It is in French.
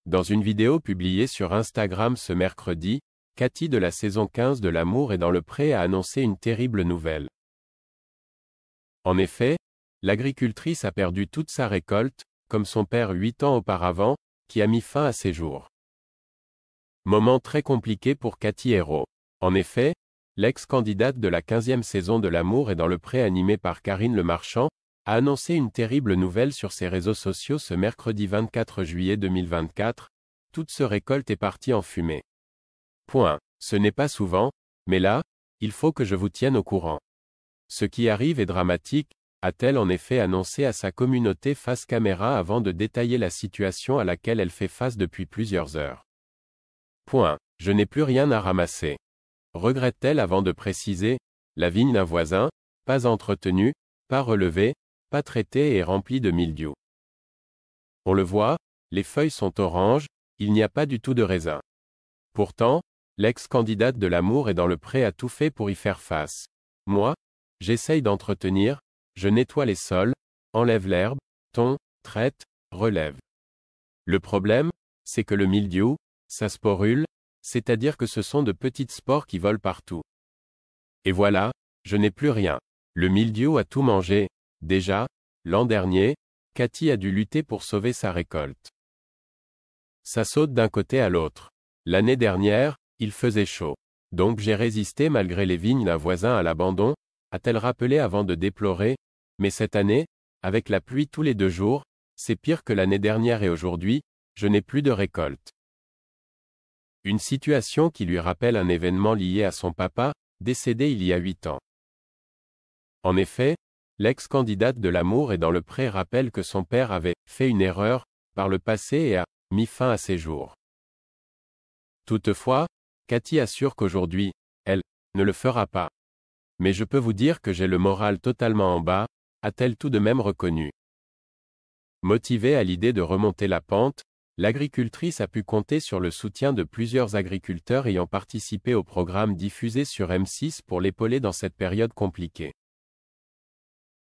Dans une vidéo publiée sur Instagram ce mercredi, Cathy de la saison 15 de L'amour est dans le pré a annoncé une terrible nouvelle. En effet, l'agricultrice a perdu toute sa récolte, comme son père 8 ans auparavant, qui a mis fin à ses jours. Moment très compliqué pour Cathy Hérault. En effet, l'ex-candidate de la 15e saison de L'amour est dans le pré animée par Karine Le Marchand, a annoncé une terrible nouvelle sur ses réseaux sociaux ce mercredi 24 juillet 2024, toute ce récolte est partie en fumée. Point. Ce n'est pas souvent, mais là, il faut que je vous tienne au courant. Ce qui arrive est dramatique, a-t-elle en effet annoncé à sa communauté face caméra avant de détailler la situation à laquelle elle fait face depuis plusieurs heures. Point. Je n'ai plus rien à ramasser. Regrette-t-elle avant de préciser, la vigne d'un voisin, pas entretenue, pas relevée, pas traitée et remplie de mildiou. On le voit, les feuilles sont oranges, il n'y a pas du tout de raisin. Pourtant, l'ex-candidate de L'amour est dans le pré a tout fait pour y faire face. Moi, j'essaye d'entretenir, je nettoie les sols, enlève l'herbe, tond, traite, relève. Le problème, c'est que le mildiou, ça sporule, c'est-à-dire que ce sont de petites spores qui volent partout. Et voilà, je n'ai plus rien. Le mildiou a tout mangé. Déjà, l'an dernier, Cathy a dû lutter pour sauver sa récolte. Ça saute d'un côté à l'autre. L'année dernière, il faisait chaud. Donc j'ai résisté malgré les vignes d'un voisin à l'abandon, a-t-elle rappelé avant de déplorer, mais cette année, avec la pluie tous les 2 jours, c'est pire que l'année dernière et aujourd'hui, je n'ai plus de récolte. Une situation qui lui rappelle un événement lié à son papa, décédé il y a 8 ans. En effet, l'ex-candidate de L'amour est dans le pré rappelle que son père avait fait une erreur par le passé et a mis fin à ses jours. Toutefois, Cathy assure qu'aujourd'hui, elle ne le fera pas. Mais je peux vous dire que j'ai le moral totalement en bas, a-t-elle tout de même reconnu. Motivée à l'idée de remonter la pente, l'agricultrice a pu compter sur le soutien de plusieurs agriculteurs ayant participé au programme diffusé sur M6 pour l'épauler dans cette période compliquée.